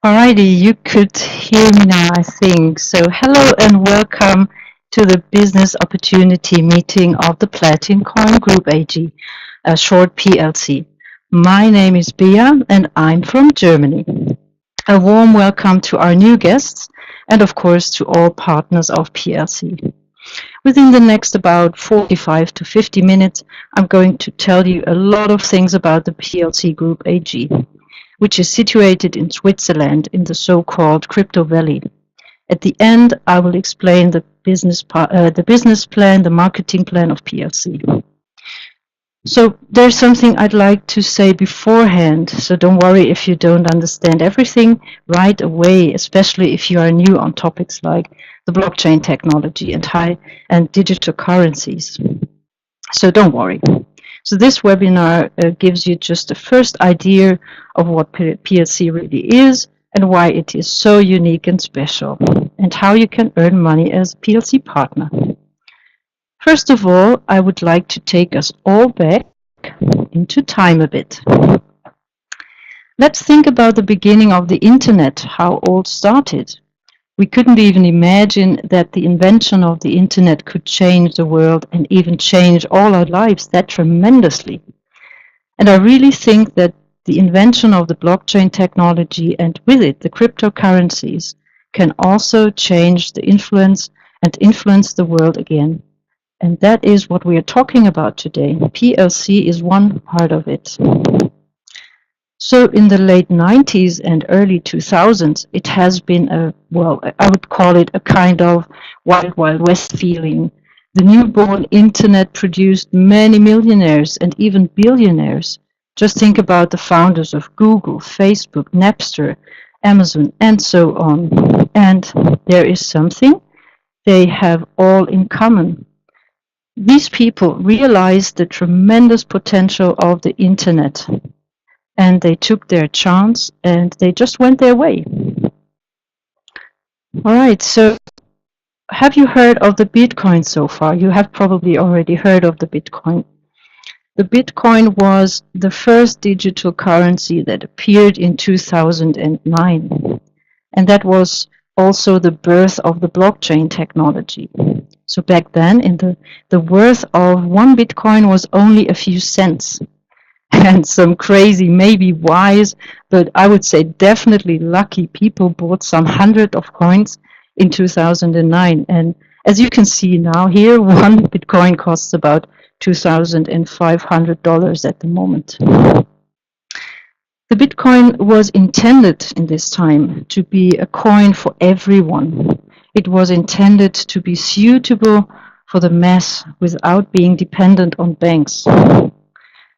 Alrighty, you could hear me now, I think. So, hello and welcome to the business opportunity meeting of the Platincoin Group AG, a short PLC. My name is Bea and I'm from Germany. A warm welcome to our new guests and, of course, to all partners of PLC. Within the next about 45 to 50 minutes, I'm going to tell you a lot of things about the PLC Group AG, which is situated in Switzerland in the so-called Crypto Valley. At the end, I will explain the business plan, the marketing plan of PLC. So there's something I'd like to say beforehand, so don't worry if you don't understand everything right away, especially if you are new on topics like the blockchain technology and high and digital currencies. So don't worry. So this webinar gives you just a first idea of what PLC really is and why it is so unique and special, and how you can earn money as a PLC partner. First of all, I would like to take us all back into time a bit. Let's think about the beginning of the internet, how all started. We couldn't even imagine that the invention of the internet could change the world and even change all our lives that tremendously. And I really think that the invention of the blockchain technology and with it the cryptocurrencies can also change the influence the world again. And that is what we are talking about today. PLC is one part of it. So in the late 90s and early 2000s, it has been I would call it a kind of wild, wild west feeling. The newborn internet produced many millionaires and even billionaires. Just think about the founders of Google, Facebook, Napster, Amazon, and so on. And there is something they have all in common. These people realized the tremendous potential of the internet, and they took their chance and they just went their way. All right, so have you heard of the Bitcoin so far? You have probably already heard of the Bitcoin. The Bitcoin was the first digital currency that appeared in 2009, and that was also the birth of the blockchain technology. So back then, the worth of one Bitcoin was only a few cents. And some crazy, maybe wise, but I would say definitely lucky people bought some hundred of coins in 2009. And as you can see now here, one Bitcoin costs about $2,500 at the moment. The Bitcoin was intended in this time to be a coin for everyone. It was intended to be suitable for the mass without being dependent on banks.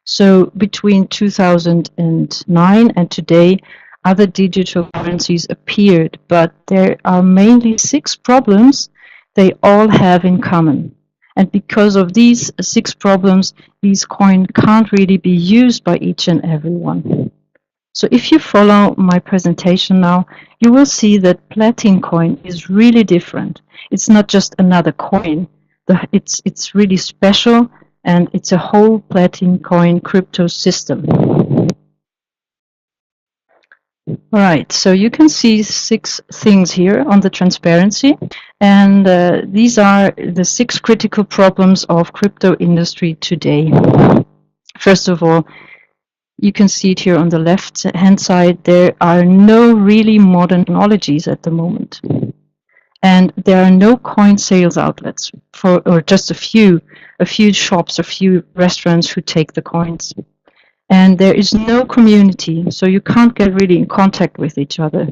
So between 2009 and today, other digital currencies appeared, but there are mainly 6 problems they all have in common. And because of these 6 problems, these coins can't really be used by each and everyone. So if you follow my presentation now, you will see that Platincoin is really different. It's not just another coin. It's really special, and it's a whole Platincoin crypto system. All right, so you can see 6 things here on the transparency, and these are the 6 critical problems of crypto industry today. First of all, you can see it here on the left hand side, there are no really modern technologies at the moment. And there are no coin sales outlets or just a few shops, a few restaurants who take the coins. And there is no community, so you can't get really in contact with each other.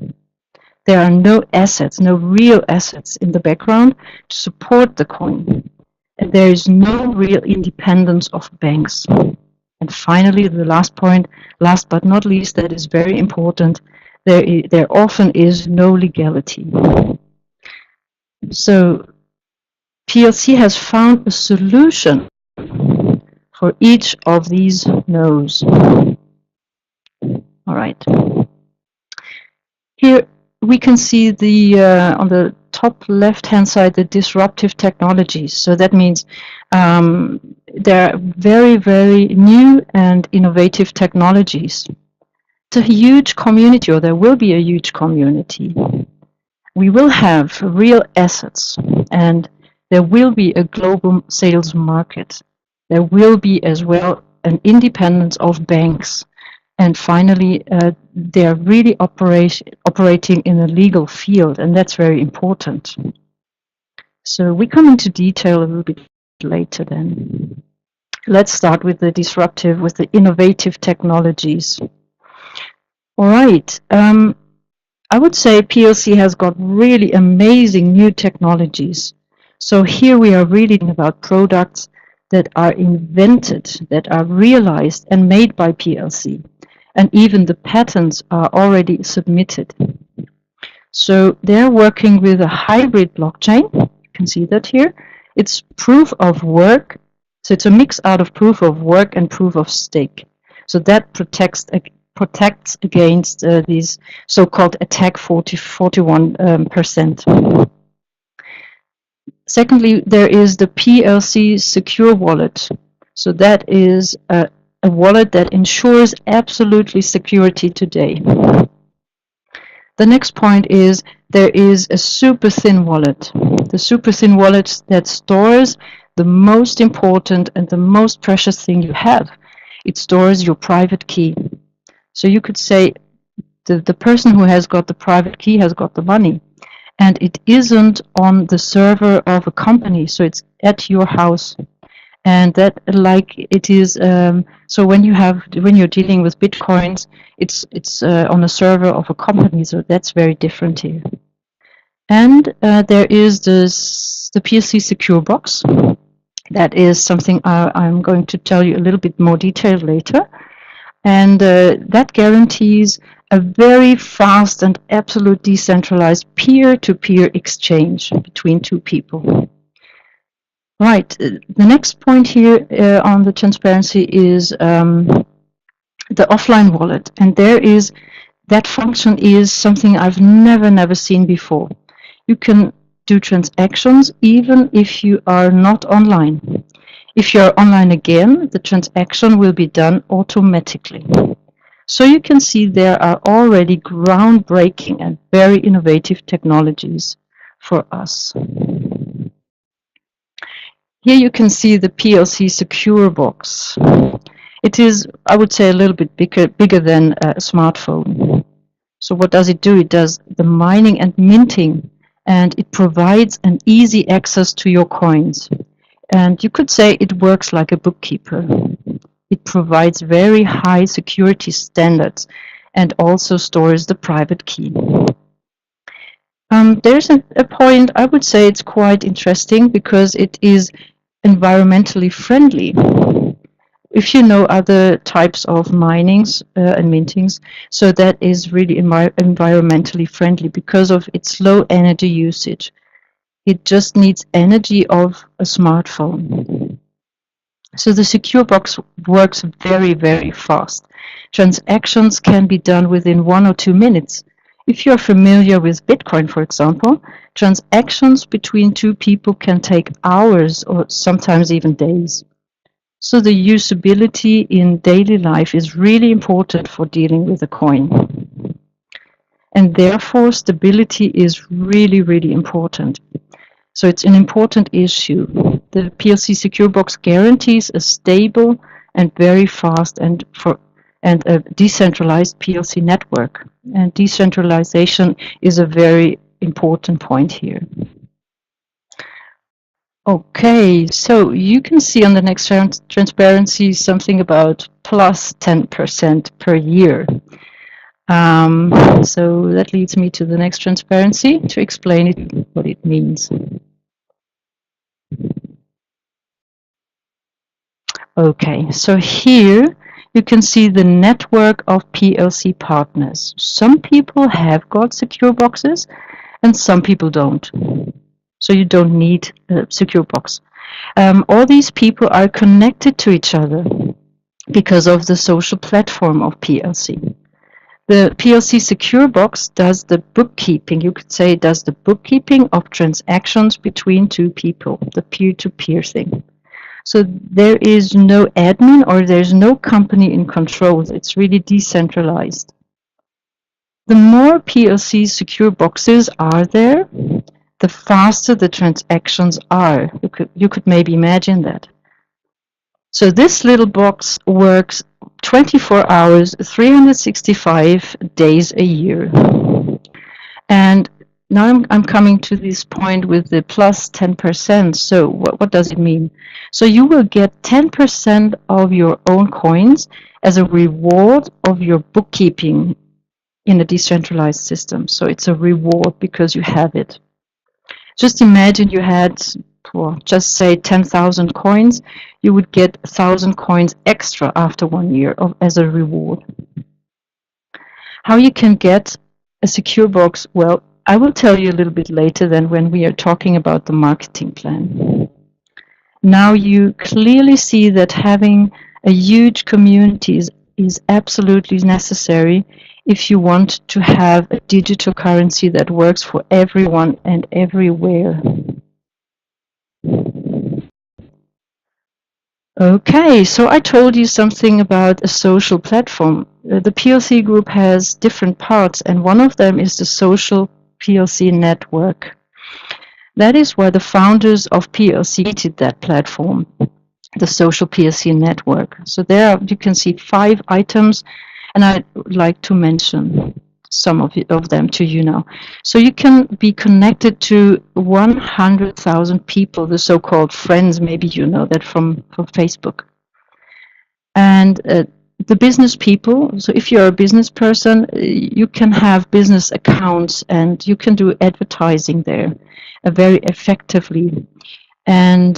There are no assets, no real assets in the background to support the coin. And there is no real independence of banks. And finally, the last point, last but not least, that is very important, there often is no legality. So PLC has found a solution for each of these no's. All right. Here we can see on the top left-hand side, the disruptive technologies. So that means there are very, very new and innovative technologies. It's a huge community, or there will be a huge community. We will have real assets, and there will be a global sales market. There will be as well an independence of banks. And finally, they're really operating in a legal field, and that's very important. So we come into detail a little bit later then. Let's start with the disruptive, with the innovative technologies. All right. I would say PLC has got really amazing new technologies. So here we are reading about products that are invented, that are realized and made by PLC. And even the patents are already submitted. So they're working with a hybrid blockchain. You can see that here. It's proof of work. So it's a mix out of proof of work and proof of stake. So that protects against these so-called attack 41%. Secondly, there is the PLC secure wallet. So that is a wallet that ensures absolutely security today. The next point is there is a super thin wallet. The super thin wallet that stores the most important and the most precious thing you have. It stores your private key. So you could say the person who has got the private key has got the money. And it isn't on the server of a company, so it's at your house. And that, like it is, so when you're dealing with bitcoins, it's on a server of a company, so that's very different here. And there is the PLC secure box. That is something I'm going to tell you a little bit more detail later. And that guarantees a very fast and absolute decentralized peer-to-peer exchange between two people. Right, the next point here on the transparency is the offline wallet. And that function is something I've never seen before. You can do transactions even if you are not online. If you are online again, the transaction will be done automatically. So you can see there are already groundbreaking and very innovative technologies for us. Here you can see the PLC secure box. It is, I would say, a little bit bigger than a smartphone. So what does it do? It does the mining and minting, and it provides an easy access to your coins. And you could say it works like a bookkeeper. It provides very high security standards and also stores the private key. There's a point, I would say it's quite interesting because it is environmentally friendly. If you know other types of minings and mintings, so that is really environmentally friendly because of its low energy usage. It just needs energy of a smartphone. So the secure box works very fast. Transactions can be done within 1 or 2 minutes. If you're familiar with Bitcoin, for example, transactions between two people can take hours or sometimes even days. So the usability in daily life is really important for dealing with a coin. And therefore, stability is really important. So it's an important issue. The PLC Secure Box guarantees a stable and very fast and a decentralized PLC network. And decentralization is a very important point here. Okay, so you can see on the next transparency something about plus 10% per year. So that leads me to the next transparency to explain it, what it means. Okay, so here you can see the network of PLC partners. Some people have got secure boxes and some people don't. So you don't need a secure box. All these people are connected to each other because of the social platform of PLC. The PLC secure box does the bookkeeping, you could say it does the bookkeeping of transactions between two people, the peer-to-peer thing. So there is no admin or there's no company in control. It's really decentralized. The more PLC secure boxes are there, the faster the transactions are. You could maybe imagine that. So this little box works 24 hours, 365 days a year. And now I'm coming to this point with the plus 10%. So what does it mean? So you will get 10% of your own coins as a reward of your bookkeeping in a decentralized system. So it's a reward because you have it. Just imagine you had, well, just say 10,000 coins, you would get 1,000 coins extra after 1 year as a reward. How you can get a secure box? Well, I will tell you a little bit later than when we are talking about the marketing plan. Now you clearly see that having a huge community is absolutely necessary if you want to have a digital currency that works for everyone and everywhere. Okay, so I told you something about a social platform. The PLC group has different parts, and one of them is the social PLC network. That is why the founders of PLC created that platform, the social PLC network. So there you can see 5 items, and I'd like to mention some of them to you now. So you can be connected to 100,000 people, the so-called friends, maybe you know that from Facebook. And the business people, so if you're a business person, you can have business accounts and you can do advertising there very effectively. And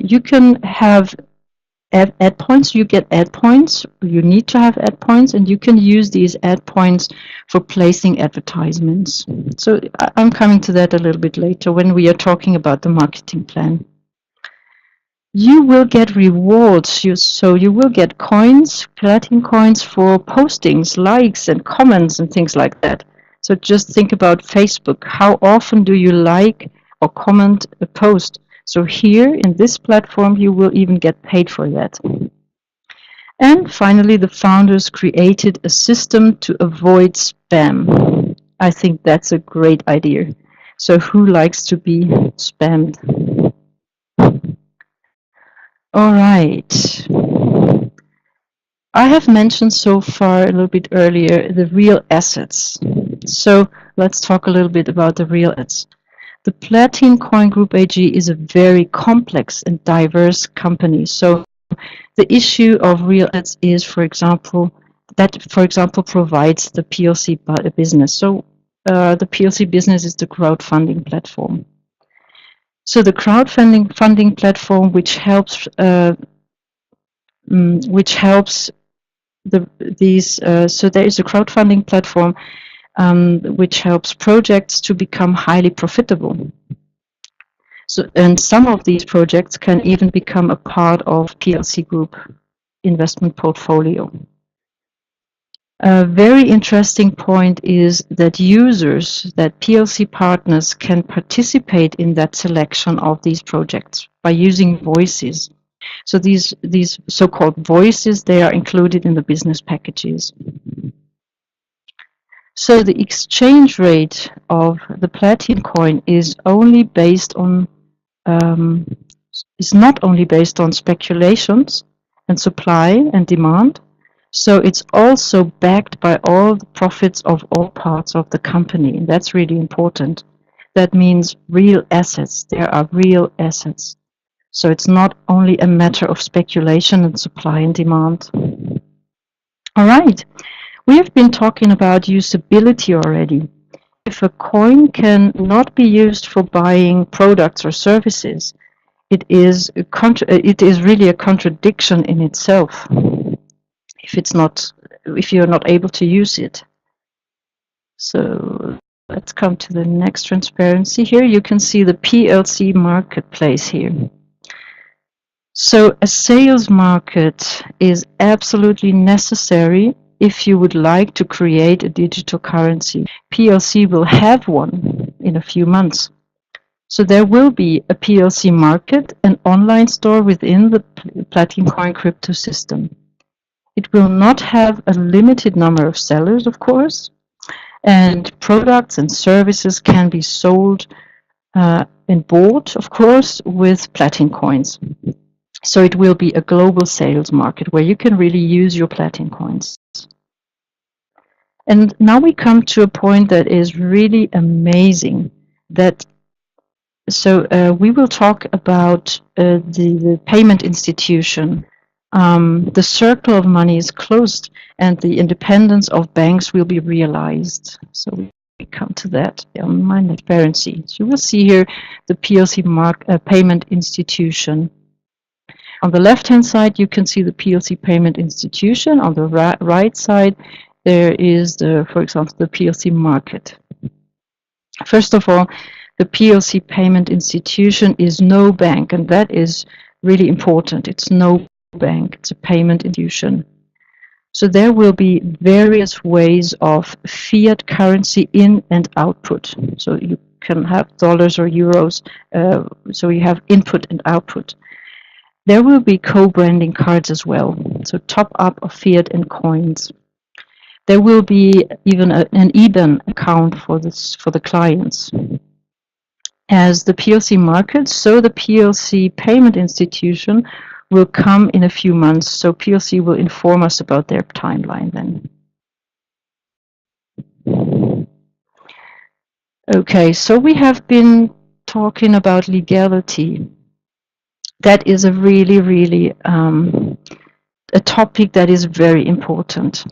you can have ad points. You get ad points. You need to have ad points, and you can use these ad points for placing advertisements. So I'm coming to that a little bit later when we are talking about the marketing plan. You will get rewards. So you will get coins, Platin coins for postings, likes, and comments, and things like that. So just think about Facebook. How often do you like or comment a post? So here in this platform, you will even get paid for that. And finally, the founders created a system to avoid spam. I think that's a great idea. So who likes to be spammed? All right. I have mentioned so far a little bit earlier the real assets. So let's talk a little bit about the real assets. The Platincoin Group AG is a very complex and diverse company. So the issue of real assets is, for example, provides the PLC business. So the PLC business is the crowdfunding platform. So the crowdfunding platform, which helps so there is a crowdfunding platform which helps projects to become highly profitable. So, and some of these projects can even become a part of PLC Group investment portfolio. A very interesting point is that PLC partners can participate in that selection of these projects by using voices. So these so-called voices, they are included in the business packages. So the exchange rate of the Platincoin is only based on is not only based on speculations and supply and demand. So it's also backed by all the profits of all parts of the company. And that's really important. That means real assets. There are real assets. So it's not only a matter of speculation and supply and demand. All right. We have been talking about usability already. If a coin can not be used for buying products or services, it is really a contradiction in itself if you're not able to use it. So let's come to the next transparency. Here you can see the PLC marketplace here. So a sales market is absolutely necessary if you would like to create a digital currency. PLC will have one in a few months. So there will be a PLC market, an online store within the Platincoin crypto system. It will not have a limited number of sellers, of course, And products and services can be sold and bought, of course, with Platincoins. So it will be a global sales market where you can really use your Platincoins. And now we come to a point that is really amazing. We will talk about the payment institution. The circle of money is closed, and the independence of banks will be realized. So we come to that on my transparency. So you will see here the PLC payment institution. On the left-hand side, you can see the PLC payment institution. On the right side, there is, for example, the PLC market. First of all, the PLC payment institution is no bank, and that is really important. It's no bank, it's a payment institution. So there will be various ways of fiat currency in and output. So you can have dollars or euros, so you have input and output. There will be co-branding cards as well, so top up of fiat and coins. There will be even an IBAN account for the clients. As the PLC market, so the PLC payment institution will come in a few months. So PLC will inform us about their timeline then. Okay, so we have been talking about legality. That is a really a topic that is very important.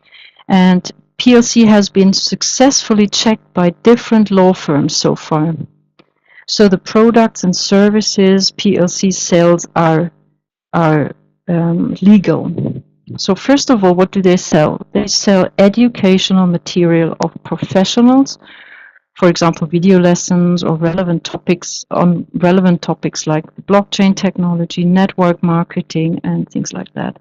And PLC has been successfully checked by different law firms so far. So the products and services PLC sells are legal. So first of all, what do they sell? They sell educational material of professionals, for example, video lessons or relevant topics like blockchain technology, network marketing, and things like that.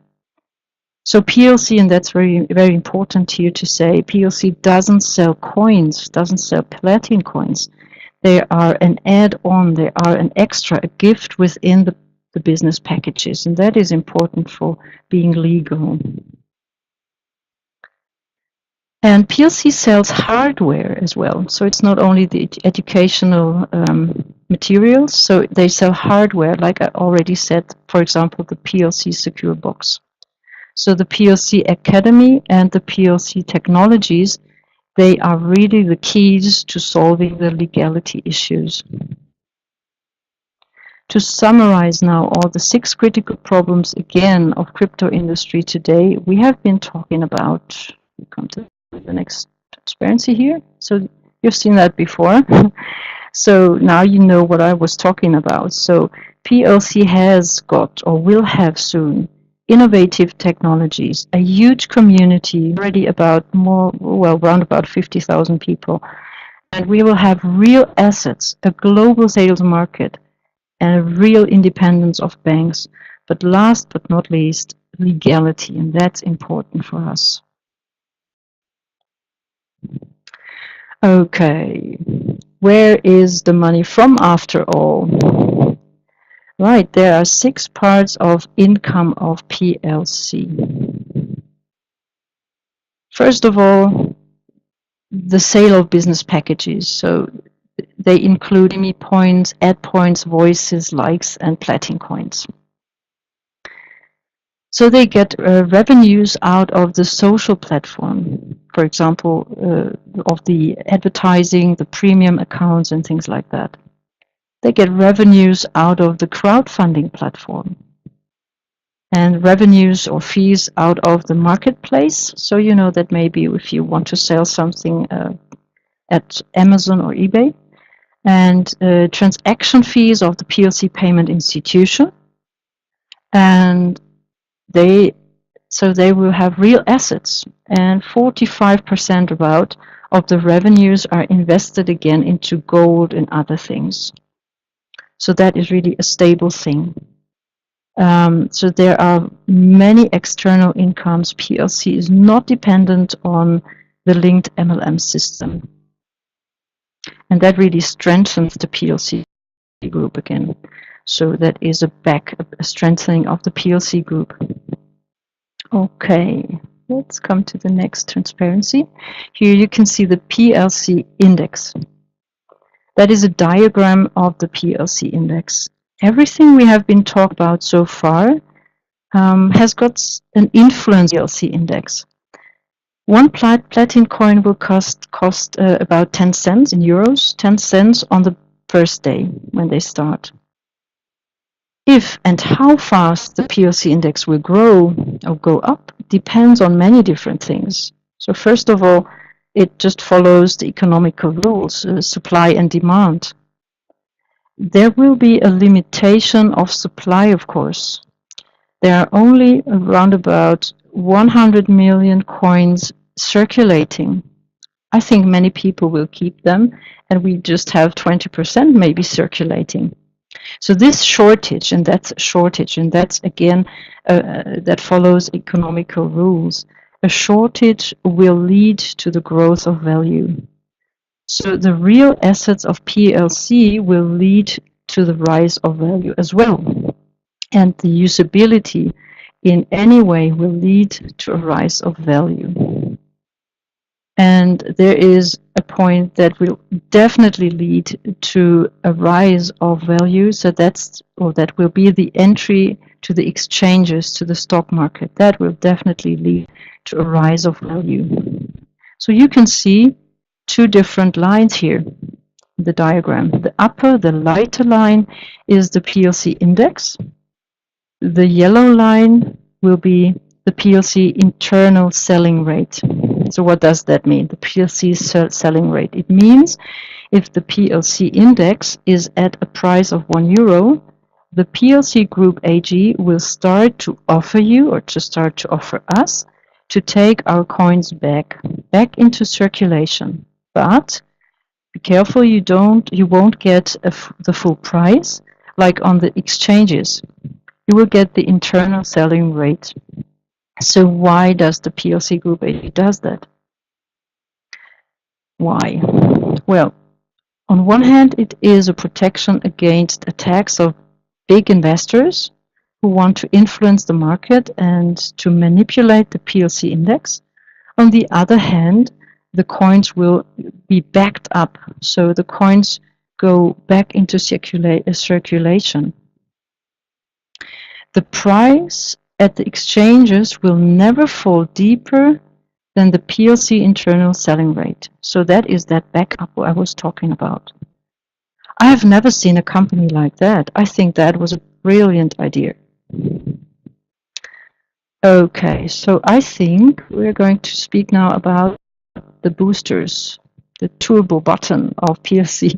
So PLC, and that's very important here to say, PLC doesn't sell coins, doesn't sell platinum coins. They are an add-on, they are an extra, a gift within the business packages, and that is important for being legal. And PLC sells hardware as well, so it's not only the educational materials, so they sell hardware, like I already said, for example, the PLC Secure Box. So the PLC Academy and the PLC technologies, they are really the keys to solving the legality issues. To summarize now all the 6 critical problems again of crypto industry today, we have been talking about, come to the next transparency here. So you've seen that before. So now you know what I was talking about. So PLC has got or will have soon innovative technologies, a huge community, already around about 50,000 people. And we will have real assets, a global sales market, and a real independence of banks. But last but not least, legality, and that's important for us. Okay, where is the money from after all? Right, there are 6 parts of income of PLC. First of all, the sale of business packages. So they include me points, ad points, voices, likes, and platinum coins. So they get revenues out of the social platform, for example, of the advertising, the premium accounts, and things like that. They get revenues out of the crowdfunding platform and revenues or fees out of the marketplace. So you know that maybe if you want to sell something at Amazon or eBay, and transaction fees of the PLC payment institution, and they will have real assets, and 45% about of the revenues are invested again into gold and other things. So that is really a stable thing. So there are many external incomes. PLC is not dependent on the linked MLM system. And that really strengthens the PLC group again. So that is a strengthening of the PLC group. Okay, Let's come to the next transparency. Here you can see the PLC index. That is a diagram of the PLC index. Everything we have been talking about so far has got an influence on the PLC index. One Platincoin will cost about 10 cents in euros, 10 cents on the first day when they start. If and how fast the PLC index will grow or go up depends on many different things. So first of all, it just follows the economical rules, supply and demand. There will be a limitation of supply, of course. There are only around about 100 million coins circulating. I think many people will keep them, and we just have 20% maybe circulating. So this shortage, and that's again, that follows economical rules. A shortage will lead to the growth of value. So the real assets of PLC will lead to the rise of value as well. And the usability in any way will lead to a rise of value. And there is a point that will definitely lead to a rise of value. So that will be the entry to the exchanges, to the stock market. That will definitely lead to a rise of value. So you can see two different lines here in the diagram. The upper, the lighter line is the PLC index. The yellow line will be the PLC internal selling rate. So what does that mean? The PLC selling rate. It means if the PLC index is at a price of €1, the PLC Group AG will start to offer you, or to start to offer us, to take our coins back into circulation. But be careful, you won't get the full price like on the exchanges. You will get the internal selling rate. So why does the PLC Group AG does that? Why? Well, on one hand, it is a protection against attacks of big investors who want to influence the market and to manipulate the PLC index. On the other hand, the coins will be backed up, so the coins go back into circulation. The price at the exchanges will never fall deeper than the PLC internal selling rate. So that is that backup I was talking about. I have never seen a company like that. I think that was a brilliant idea. Okay, so I think we're going to speak now about the boosters, the turbo button of PLC.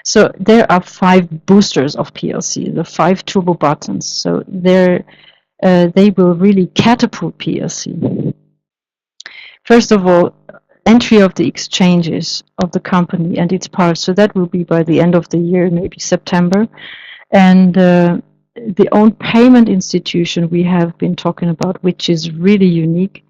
So there are 5 boosters of PLC, the 5 turbo buttons. So they will really catapult PLC. First of all, entry of the exchanges of the company and its parts. So that will be by the end of the year, maybe September. And the own payment institution we have been talking about, which is really unique,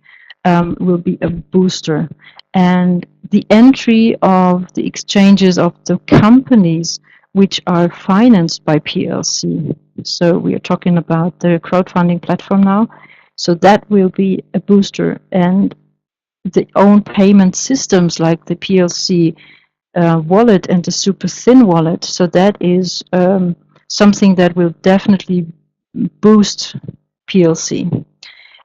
will be a booster. And the entry of the exchanges of the companies which are financed by PLC. So we are talking about the crowdfunding platform now. So that will be a booster. And the own payment systems like the PLC wallet and the super thin wallet. So that is something that will definitely boost PLC.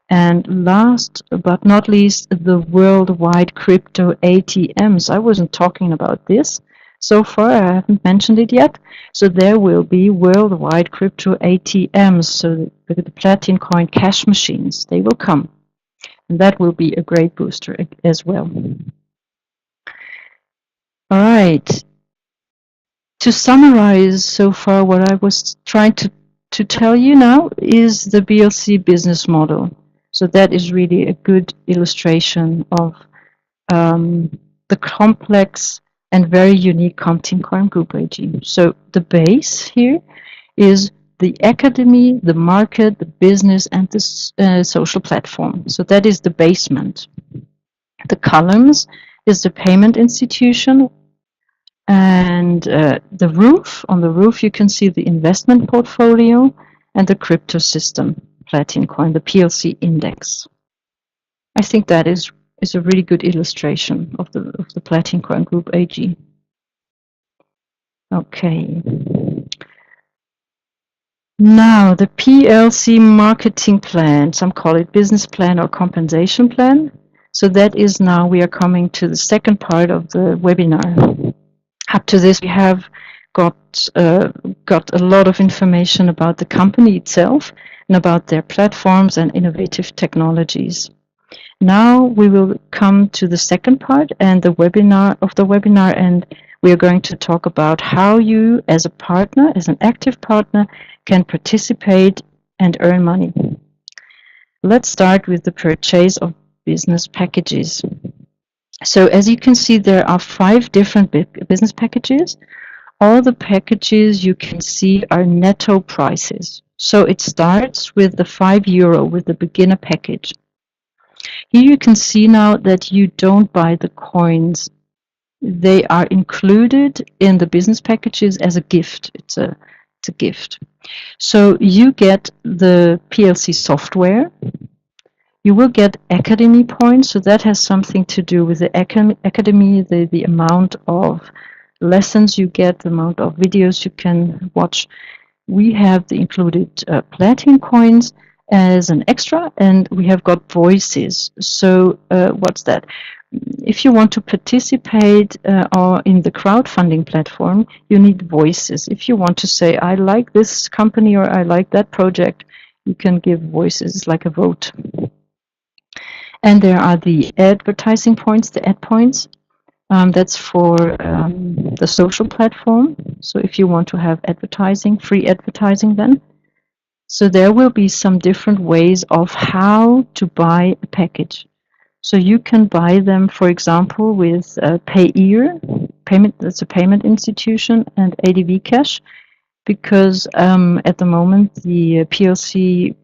And last but not least, the worldwide crypto ATMs. I wasn't talking about this so far. I haven't mentioned it yet. So there will be worldwide crypto ATMs. So the Platincoin cash machines, they will come. And that will be a great booster as well. All right. To summarize so far, what I was trying to tell you now is the PLC business model. So that is really a good illustration of the complex and very unique Platincoin Group AG. So the base here is the academy, the market, the business, and the social platform. So that is the basement. The columns is the payment institution, and the roof. On the roof, you can see the investment portfolio and the crypto system, Platincoin, the PLC index. I think that is a really good illustration of the Platincoin Group AG. Okay. Now the PLC marketing plan, some call it business plan or compensation plan. So that is now we are coming to the second part of the webinar. Up to this, we have got a lot of information about the company itself and about their platforms and innovative technologies. Now we will come to the second part and the webinar, and we are going to talk about how you, as a partner, as an active partner, can participate and earn money. Let's start with the purchase of business packages. So as you can see, there are 5 different business packages. All the packages you can see are netto prices. So it starts with the €5 with the beginner package. Here you can see now that you don't buy the coins. They are included in the business packages as a gift. It's a gift. So you get the PLC software. You will get academy points. So that has something to do with the academy, the amount of lessons you get, the amount of videos you can watch. We have the included platinum coins as an extra, and we have got voices. So what's that? If you want to participate or in the crowdfunding platform, you need voices. If you want to say, I like this company or I like that project, you can give voices like a vote. And there are the advertising points, the ad points. That's for the social platform. So if you want to have advertising, free advertising then. So there will be some different ways of how to buy a package. So you can buy them, for example, with Payeer, that's a payment institution, and ADV Cash, because at the moment the PLC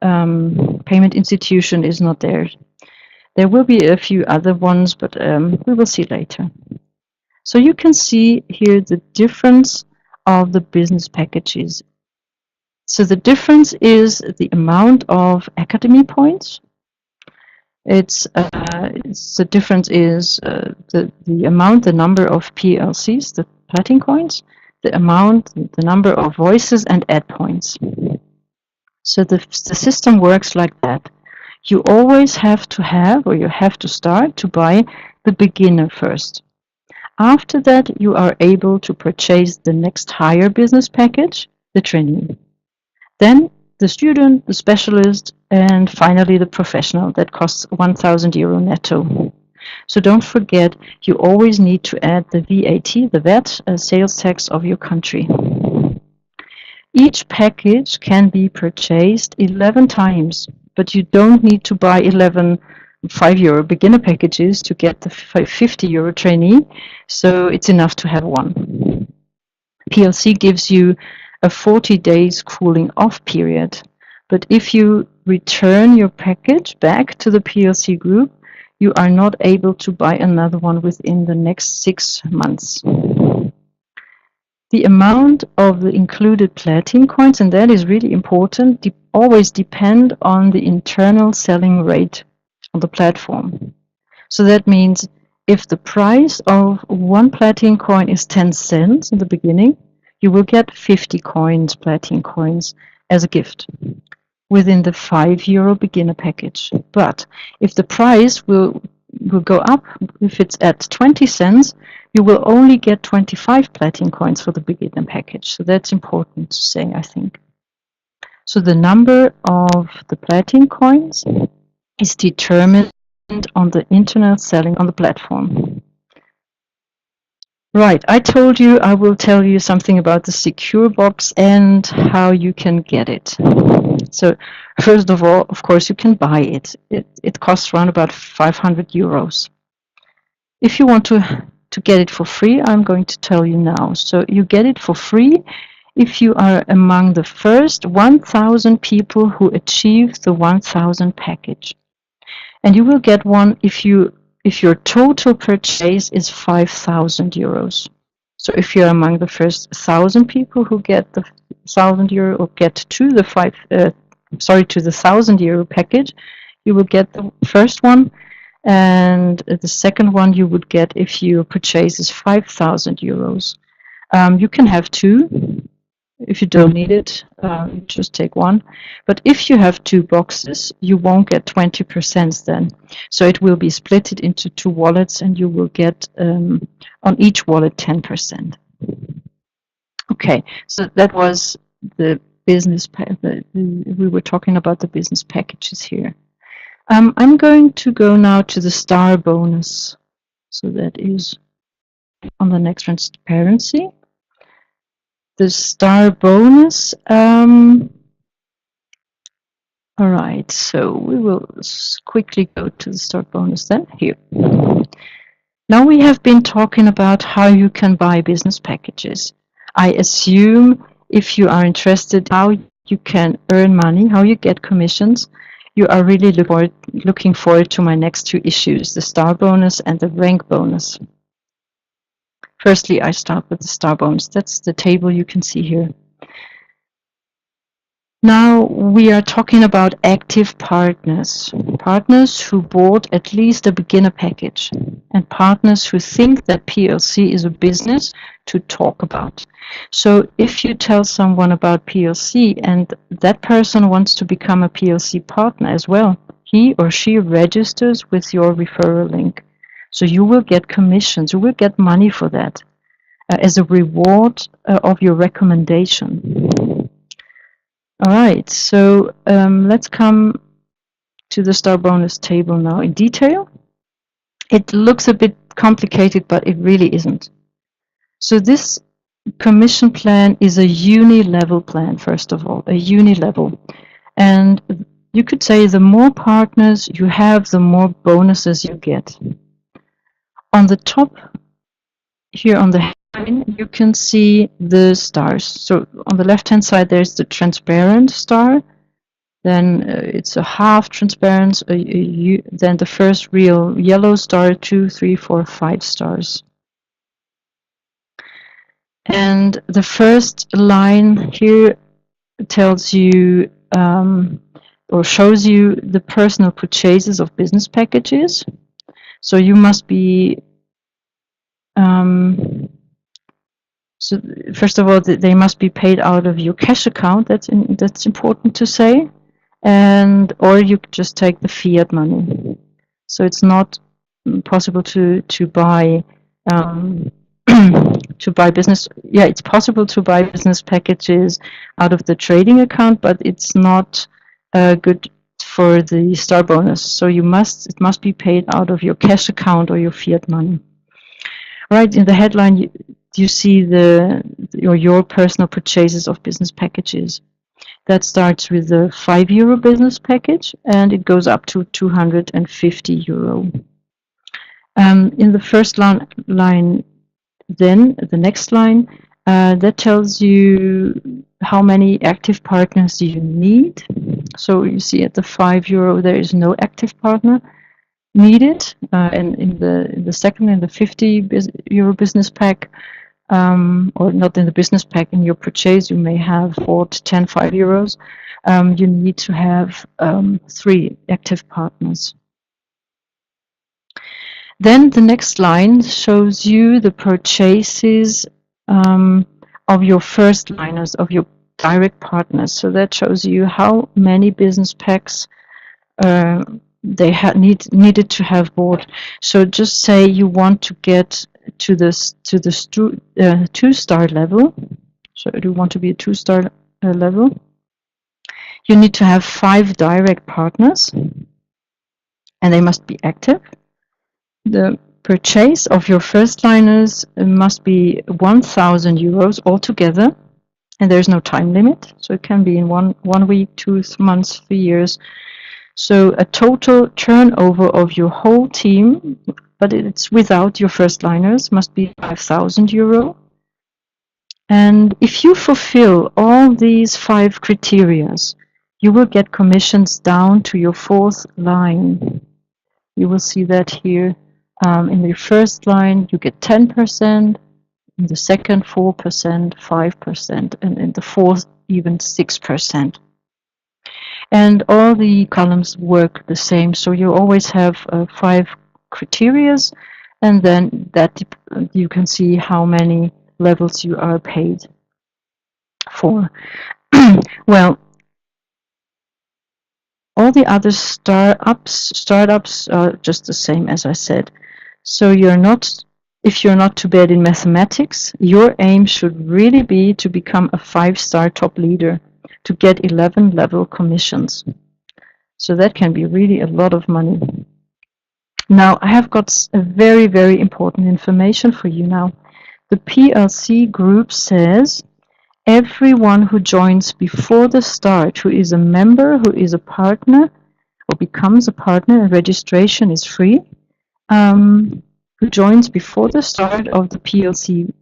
payment institution is not there. There will be a few other ones, but we will see later. So you can see here the difference of the business packages. So the difference is the amount of academy points. The difference is the amount, the number of PLCs, the platinum coins, the amount, the number of voices and ad points. So the system works like that. You always have to have, or you have to start to buy the beginner first. After that, you are able to purchase the next higher business package, the trainee. Then the student, the specialist, and finally the professional that costs €1,000 netto. So don't forget, you always need to add the VAT, the VAT, sales tax of your country. Each package can be purchased 11 times, but you don't need to buy 11 €5 beginner packages to get the €50 trainee, so it's enough to have one. PLC gives you a 40 days cooling off period, but if you return your package back to the PLC group, you are not able to buy another one within the next 6 months. The amount of the included platinum coins, and that is really important, always depend on the internal selling rate on the platform. So that means if the price of one platinum coin is 10 cents in the beginning, you will get 50 coins, platinum coins, as a gift within the €5 beginner package. But if the price will go up, if it's at 20 cents, you will only get 25 platinum coins for the beginner package. So that's important to say, I think. So the number of the platinum coins is determined on the internal selling on the platform. Right, I told you I will tell you something about the secure box and how you can get it. So first of all, of course, you can buy it. It costs around about €500. If you want to get it for free, I'm going to tell you now. So you get it for free if you are among the first 1,000 people who achieve the 1,000 package. And you will get one if your total purchase is €5,000. So if you're among the first 1,000 people who get the €1,000 or get to the €1,000 package, you will get the first one, and the second one you would get if your purchase is 5,000 euros. You can have two. If you don't need it, you just take one. But if you have two boxes, you won't get 20% then. So it will be split into two wallets, and you will get on each wallet 10%. Okay, so that was the business. We were talking about the business packages here. I'm going to go now to the star bonus. So that is on the next transparency. The star bonus. All right, so we will quickly go to the star bonus then. Here. Now we have been talking about how you can buy business packages. I assume if you are interested how you can earn money, how you get commissions, you are really looking forward to my next two issues, the star bonus and the rank bonus. Firstly, I start with the star bonus. That's the table you can see here. Now we are talking about active partners, partners who bought at least a beginner package, and partners who think that PLC is a business to talk about. So if you tell someone about PLC and that person wants to become a PLC partner as well, he or she registers with your referral link. So you will get commissions, you will get money for that as a reward of your recommendation. All right, so let's come to the star bonus table now in detail. It looks a bit complicated, but it really isn't. So this commission plan is a uni-level plan, first of all, a uni-level. And you could say the more partners you have, the more bonuses you get. On the top here on the headline, you can see the stars. So on the left-hand side, there's the transparent star. Then it's a half transparent, then the first real yellow star, 2, 3, 4, 5 stars. And the first line here tells you or shows you the personal purchases of business packages. So you must be, so first of all, they must be paid out of your cash account. That's important to say. And or you just take the fiat money. So it's not possible to buy to buy business. Yeah, it's possible to buy business packages out of the trading account, but it's not good for the star bonus. So it must be paid out of your cash account or your fiat money. Right in the headline, you see your personal purchases of business packages. That starts with a €5 business package, and it goes up to €250. In the first line, then the next line, that tells you how many active partners you need. So you see at the €5, there is no active partner needed, and in the second and the €50 business pack. Or not in the business pack, in your purchase, you may have bought 10 €5. You need to have 3 active partners. Then the next line shows you the purchases of your first liners, of your direct partners. So that shows you how many business packs they needed to have bought. So just say you want to get to the 2-star level. So you want to be a 2-star level. You need to have 5 direct partners, and they must be active. The purchase of your first liners must be €1,000 altogether, and there's no time limit. So it can be in one week, 2 months, 3 years. So a total turnover of your whole team, but it's without your first liners, must be €5,000. And if you fulfill all these 5 criteria, you will get commissions down to your 4th line. You will see that here. In the first line, you get 10%, in the second 4%, 5%, and in the fourth even 6%. And all the columns work the same. So you always have 5 criterias, and then that you can see how many levels you are paid for. Well, all the other startups are just the same as I said. So if you're not too bad in mathematics, your aim should really be to become a 5-star top leader to get 11 level commissions. So that can be really a lot of money. Now, I have got a very, very important information for you now. The PLC group says everyone who joins before the start, who is a member, who is a partner, or becomes a partner, and registration is free, who joins before the start of the PLC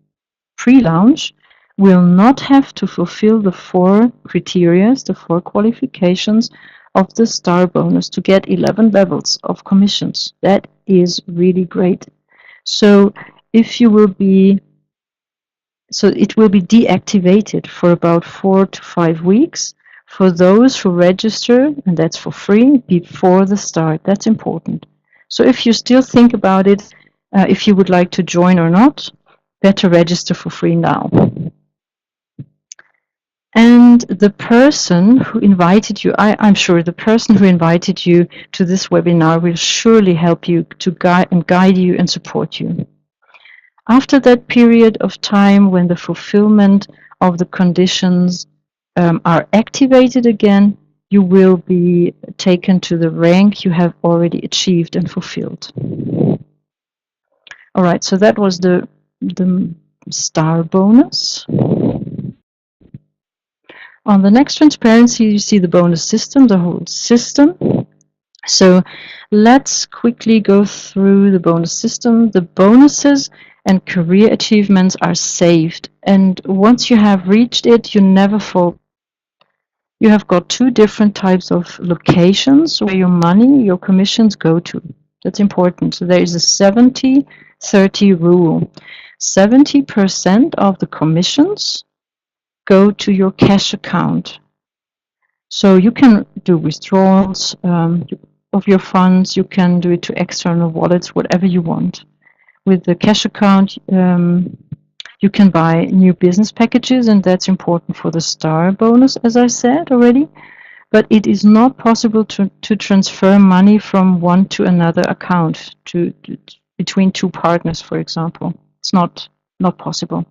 pre-launch will not have to fulfill the 4 criteria, the 4 qualifications of the star bonus to get 11 levels of commissions. That is really great. So if you will be, so it will be deactivated for about 4 to 5 weeks for those who register, and that's for free, before the start. That's important. So if you still think about it, if you would like to join or not, better register for free now. And the person who invited you, I'm sure the person who invited you to this webinar will surely help you to guide you and support you. After that period of time when the fulfillment of the conditions are activated again, you will be taken to the rank you have already achieved and fulfilled. All right, so that was the star bonus. On the next transparency, you see the bonus system, the whole system. So let's quickly go through the bonus system. The bonuses and career achievements are saved. And once you have reached it, you never fall. You have got 2 different types of locations where your money, your commissions go to. That's important. So there is a 70-30 rule. 70% of the commissions go to your cash account. So you can do withdrawals of your funds, you can do it to external wallets, whatever you want. With the cash account, you can buy new business packages, and that's important for the star bonus, as I said already. But it is not possible to transfer money from one to another account between 2 partners, for example. It's not possible.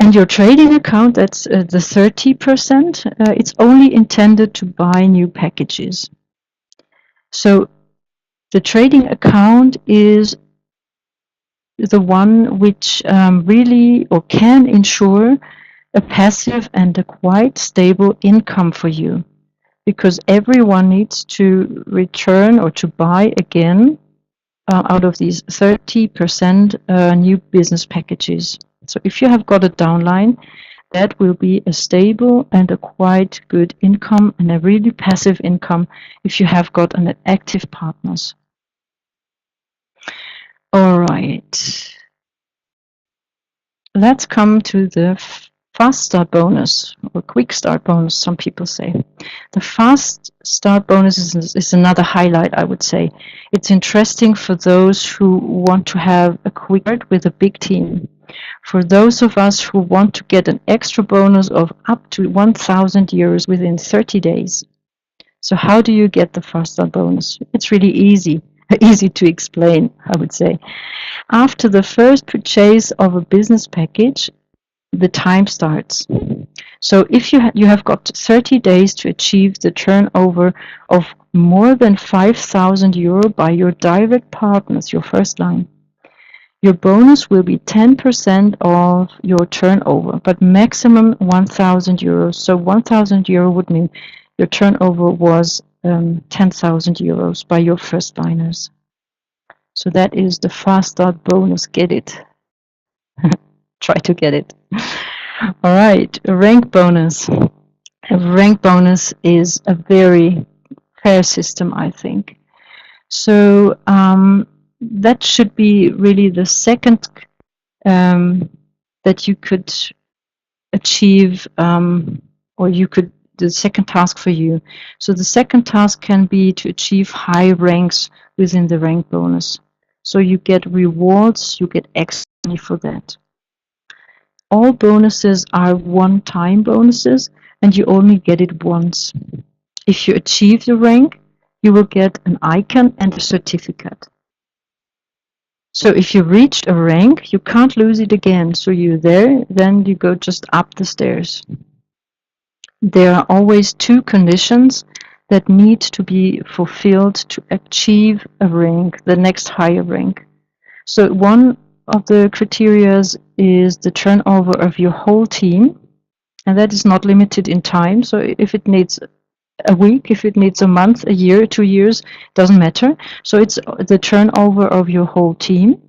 And your trading account, that's the 30%, it's only intended to buy new packages. So the trading account is the one which really or can ensure a passive and a quite stable income for you, because everyone needs to return or to buy again out of these 30% new business packages. So if you have got a downline, that will be a stable and a quite good income and a really passive income if you have got an active partners. All right. Let's come to the fast start bonus, or quick start bonus, some people say. The fast start bonus is another highlight, I would say. It's interesting for those who want to have a quick start with a big team. For those of us who want to get an extra bonus of up to 1,000 euros within 30 days. So how do you get the fast start bonus? It's really easy to explain, I would say. After the first purchase of a business package, the time starts. So if you have got 30 days to achieve the turnover of more than 5,000 euro by your direct partners, your first line, your bonus will be 10% of your turnover, but maximum 1,000 euros. So 1,000 euro would mean your turnover was 10,000 euros by your first liners. So that is the fast start bonus. Get it? Try to get it. All right, a rank bonus. A rank bonus is a very fair system, I think. So that should be really the second that you could achieve, or you could the second task for you. So the second task can be to achieve high ranks within the rank bonus. So you get rewards, you get extra money for that. All bonuses are one-time bonuses, and you only get it once. If you achieve the rank, you will get an icon and a certificate. So if you reached a rank, you can't lose it again. So you're there, then you go just up the stairs. There are always two conditions that need to be fulfilled to achieve a rank, the next higher rank. So one of the criteria is the turnover of your whole team, and that is not limited in time. So if it needs a week, if it needs a month, a year, 2 years, doesn't matter. So it's the turnover of your whole team.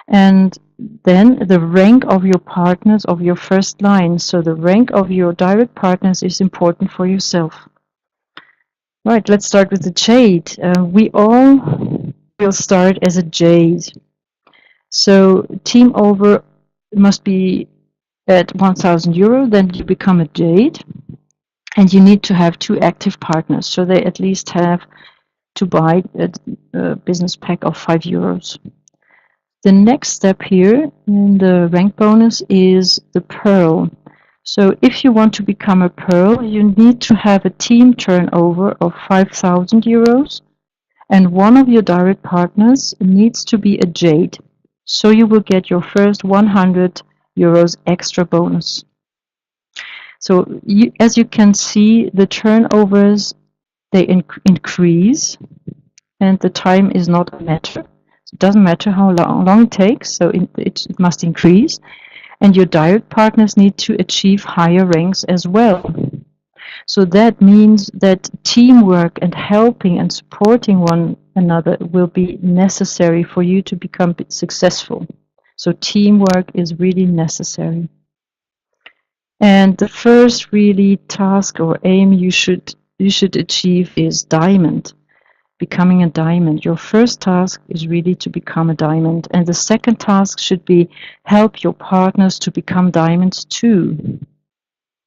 And then the rank of your partners of your first line. So the rank of your direct partners is important for yourself. Right, let's start with the jade. We all will start as a jade. So team over must be at 1,000 euro, then you become a jade. And you need to have 2 active partners. So they at least have to buy a business pack of 5 euros. The next step here in the rank bonus is the pearl. So if you want to become a pearl, you need to have a team turnover of 5,000 euros, and one of your direct partners needs to be a jade. So you will get your first 100 euros extra bonus. So as you can see, the turnovers, they increase, and the time is not a matter. It doesn't matter how long it takes, so it must increase. And your direct partners need to achieve higher ranks as well. So that means that teamwork and helping and supporting one another will be necessary for you to become successful. So teamwork is really necessary. And the first really task or aim you should achieve is diamond. Becoming a diamond. Your first task is really to become a diamond, and the second task should be help your partners to become diamonds too.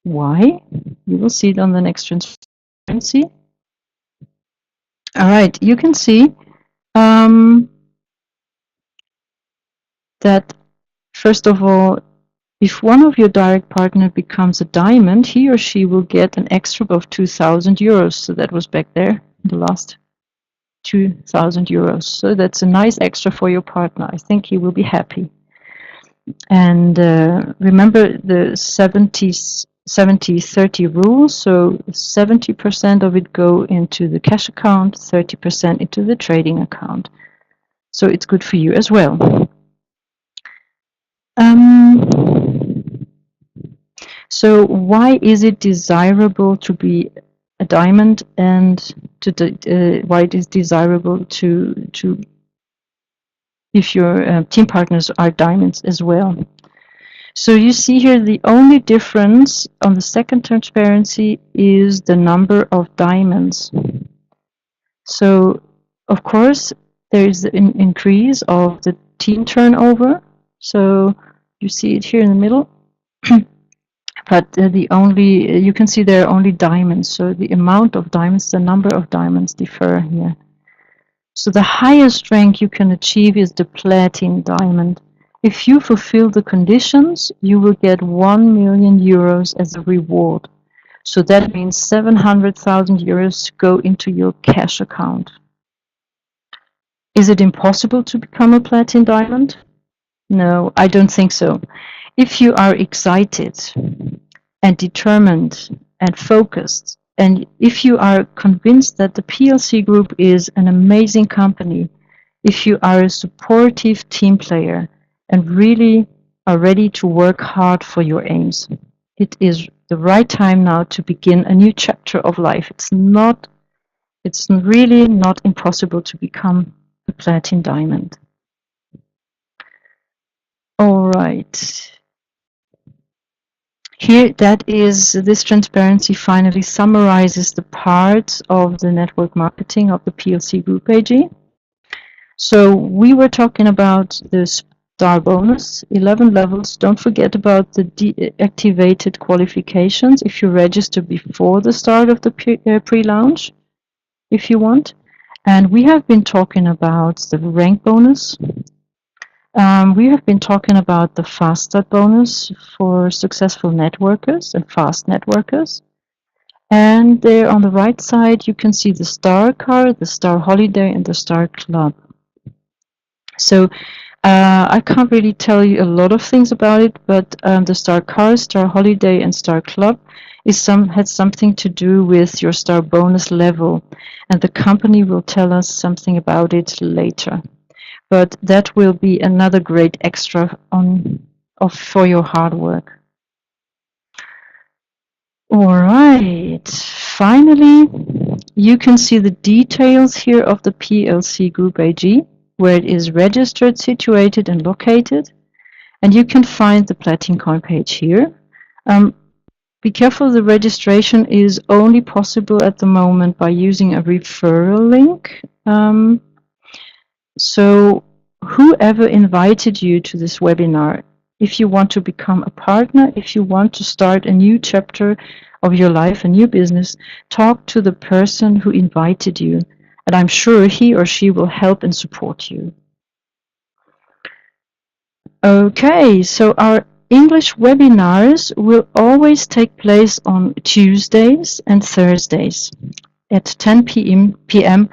Why? You will see it on the next transparency. All right, you can see that first of all, if one of your direct partner becomes a diamond, he or she will get an extra of 2,000 euros. So that was back there, the last 2,000 euros. So that's a nice extra for your partner. I think he will be happy. And remember the 70-30 rule. So 70% of it go into the cash account, 30% into the trading account. So it's good for you as well. So why is it desirable to be a diamond, and why it is desirable to if your team partners are diamonds as well? So you see here the only difference on the second transparency is the number of diamonds. So of course there is an increase of the team turnover. So you see it here in the middle. But you can see there are only diamonds. So the amount of diamonds, the number of diamonds differ here. So the highest rank you can achieve is the platinum diamond. If you fulfill the conditions, you will get 1 million euros as a reward. So that means 700,000 euros go into your cash account. Is it impossible to become a platinum diamond? No, I don't think so. If you are excited and determined and focused, and if you are convinced that the PLC Group is an amazing company, if you are a supportive team player and really are ready to work hard for your aims, it is the right time now to begin a new chapter of life. It's really not impossible to become a platinum diamond. All right. Here, this transparency finally summarizes the parts of the network marketing of the PLC Group AG. So we were talking about the star bonus, 11 levels. Don't forget about the deactivated qualifications if you register before the start of the pre-launch, if you want. And we have been talking about the rank bonus. We have been talking about the fast start bonus for successful networkers and fast networkers. And there on the right side, you can see the star card, the star holiday, and the star club. So I can't really tell you a lot of things about it, but the star car, star holiday, and star club had something to do with your star bonus level, and the company will tell us something about it later. But that will be another great extra for your hard work. All right, finally, you can see the details here of the PLC Group AG, where it is registered, situated, and located. And you can find the Platincoin page here. Be careful, the registration is only possible at the moment by using a referral link. So whoever invited you to this webinar, if you want to become a partner, if you want to start a new chapter of your life, a new business, talk to the person who invited you, and I'm sure he or she will help and support you. Okay, so our English webinars will always take place on Tuesdays and Thursdays at 10 p.m.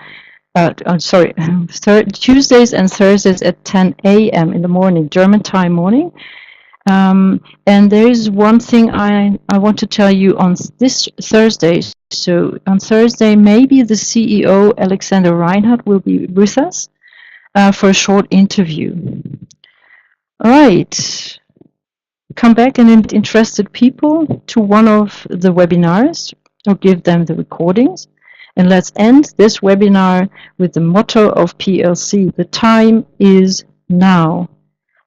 Tuesdays and Thursdays at 10 a.m. in the morning, German time morning. And there is one thing I want to tell you on this Thursday. So on Thursday, maybe the CEO, Alexander Reinhardt, will be with us for a short interview. All right. Come back and invite interested people to one of the webinars or give them the recordings. And let's end this webinar with the motto of PLC. The time is now.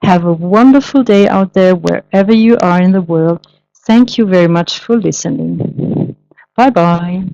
Have a wonderful day out there wherever you are in the world. Thank you very much for listening. Bye-bye.